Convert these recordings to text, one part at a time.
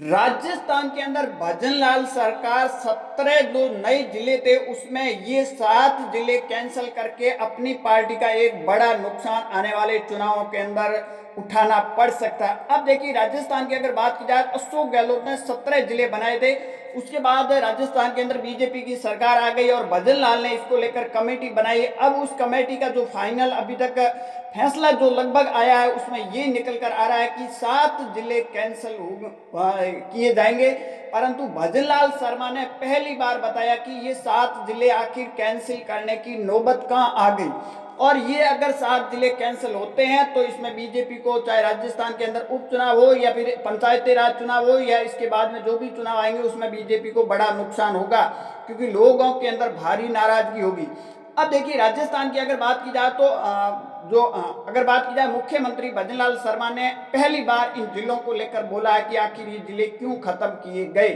राजस्थान के अंदर भजनलाल सरकार 17 जो नए जिले थे उसमें ये 7 जिले कैंसिल करके अपनी पार्टी का एक बड़ा नुकसान आने वाले चुनावों के अंदर उठाना पड़ सकता है। अब देखिए राजस्थान की अगर बात की जाए, अशोक गहलोत ने 17 जिले बनाए थे। उसके बाद राजस्थान के अंदर बीजेपी की सरकार आ गई और भजनलाल ने इसको लेकर कमेटी बनाई। अब उस कमेटी का जो फाइनल अभी तक फैसला जो लगभग आया है उसमें ये निकल कर आ रहा है कि 7 जिले कैंसिल किए जाएंगे। परंतु भजनलाल शर्मा ने पहली बार बताया कि ये 7 जिले आखिर कैंसिल करने की नौबत कहां आ गई, और ये अगर 7 जिले कैंसिल होते हैं तो इसमें बीजेपी को चाहे राजस्थान के अंदर उपचुनाव हो या फिर पंचायती राज चुनाव हो या इसके बाद में जो भी चुनाव आएंगे उसमें बीजेपी को बड़ा नुकसान होगा, क्योंकि लोगों के अंदर भारी नाराजगी होगी। अब देखिए राजस्थान की अगर बात की जाए तो अगर बात की जाए, मुख्यमंत्री भजनलाल शर्मा ने पहली बार इन जिलों को लेकर बोला है कि आखिर ये जिले क्यों खत्म किए गए।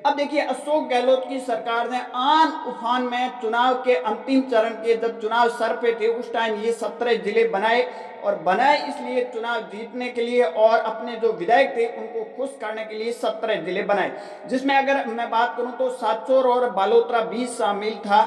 अब देखिए अशोक गहलोत की सरकार ने आन उफान में चुनाव के अंतिम चरण के जब चुनाव सर पे थे उस टाइम ये 17 जिले बनाए, और बनाए इसलिए चुनाव जीतने के लिए और अपने जो विधायक थे उनको खुश करने के लिए 17 जिले बनाए, जिसमें अगर मैं बात करूं तो साचौर और बालोतरा भी शामिल था।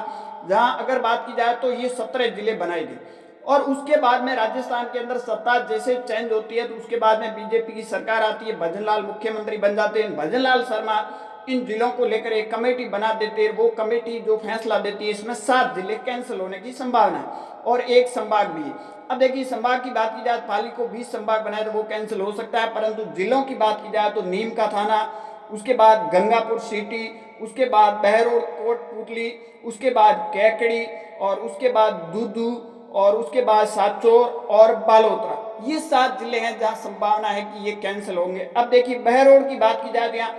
जहां अगर बात की जाए तो ये 17 जिले बनाए थे। और उसके बाद में राजस्थान के अंदर सत्ता जैसे चेंज होती है तो उसके बाद में बीजेपी की सरकार आती है, भजनलाल मुख्यमंत्री बन जाते हैं। भजनलाल शर्मा इन जिलों को लेकर एक कमेटी बना देते हैं। वो कमेटी जो फैसला देती है इसमें 7 जिले कैंसिल होने की संभावना है और एक संभाग भी है। अब देखिए संभाग की बात की जाए, पाली को 20 संभाग बनाए तो वो कैंसिल हो सकता है, परंतु जिलों की बात की जाए तो नीम का थाना, उसके बाद गंगापुर सिटी, उसके बाद बहरोड कोटपुतली, उसके बाद कैकड़ी, और उसके बाद दूदू, और उसके बाद साचौर और बालोतरा, ये 7 जिले हैं जहां संभावना है कि ये कैंसिल होंगे। अब देखिए बहरोड की बात की जाए तो यहाँ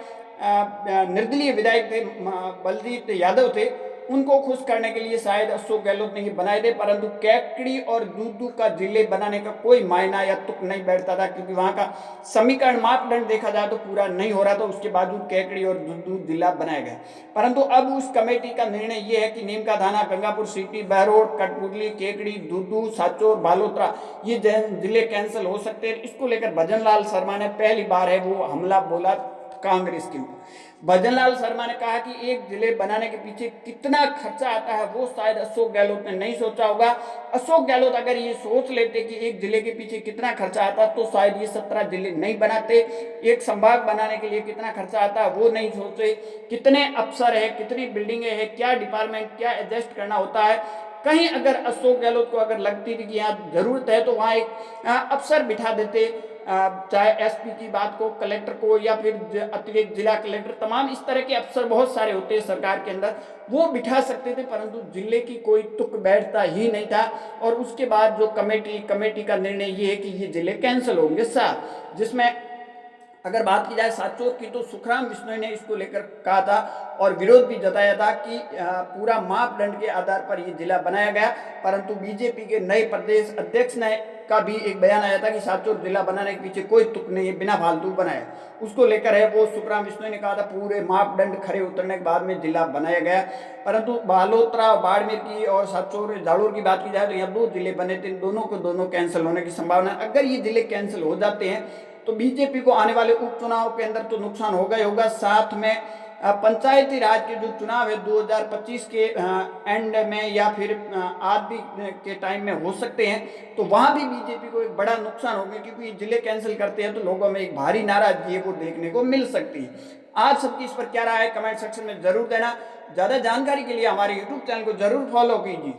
निर्दलीय विधायक थे, बलजीत यादव थे, उनको खुश करने के लिए शायद अशोक गहलोत ने ये बनाए थे, परंतु कैकड़ी और दूदू का जिले बनाने का कोई मायना या तुक नहीं बैठता था, क्योंकि वहां का समीकरण मापदंड देखा जाए तो पूरा नहीं हो रहा था। उसके बावजूद कैकड़ी और दूदू जिला बनाया गया, परंतु अब उस कमेटी का निर्णय ये है कि नीम का थाना, गंगापुर सिटी, बहरोड, कठपुतली, केकड़ी, दूदू, साचौर, बालोतरा ये जिले कैंसिल हो सकते हैं। इसको लेकर भजनलाल शर्मा ने पहली बार है वो हमला बोला कांग्रेस के ऊपर। भजनलाल शर्मा ने कहा कि एक जिले बनाने के पीछे कितना खर्चा आता है वो शायद अशोक गहलोत ने नहीं सोचा होगा। अशोक गहलोत अगर ये सोच लेते कि एक जिले के पीछे कितना खर्चा आता तो शायद ये 17 जिले नहीं बनाते। एक संभाग बनाने के लिए कितना खर्चा आता है वो नहीं सोचे, कितने अफसर है, कितनी बिल्डिंगें हैं, क्या डिपार्टमेंट, क्या एडजस्ट करना होता है। कहीं अगर अशोक गहलोत को अगर लगती थी कि यहाँ जरूरत है तो वहाँ एक अफसर बिठा देते, चाहे एसपी की बात को, कलेक्टर को, या फिर अतिरिक्त जिला कलेक्टर, तमाम इस तरह के अफसर बहुत सारे होते हैं सरकार के अंदर, वो बिठा सकते थे, परंतु जिले की कोई तुक बैठता ही नहीं था। और उसके बाद जो कमेटी का निर्णय ये है कि ये जिले कैंसिल होंगे 7, जिसमें अगर बात की जाए साचौर की तो सुखराम बिश्नोई ने इसको लेकर कहा था और विरोध भी जताया था कि पूरा मापदंड के आधार पर ये जिला बनाया गया, परंतु बीजेपी के नए प्रदेश अध्यक्ष ने का भी एक बयान आया था कि साचौर जिला बनाने के पीछे कोई तुक नहीं है, बिना फालतू बनाया। उसको लेकर है वो सुखराम बिश्नोई ने कहा था पूरे मापदंड खड़े उतरने के बाद में जिला बनाया गया। परंतु बालोतरा, बाड़मेर की और साचौर, जालोर की बात की जाए तो यहाँ 2 जिले बने थे, दोनों को दोनों कैंसिल होने की संभावना। अगर ये जिले कैंसिल हो जाते हैं तो बीजेपी को आने वाले उपचुनाव के अंदर तो नुकसान होगा ही होगा, साथ में पंचायती राज के जो चुनाव है 2025 के एंड में या फिर आदि के टाइम में हो सकते हैं, तो वहां भी बीजेपी को एक बड़ा नुकसान होगा, क्योंकि जिले कैंसिल करते हैं तो लोगों में एक भारी नाराजगी है वो देखने को मिल सकती है। आज सबकी इस पर क्या राय है कमेंट सेक्शन में जरूर देना। ज्यादा जानकारी के लिए हमारे यूट्यूब चैनल को जरूर फॉलो कीजिए।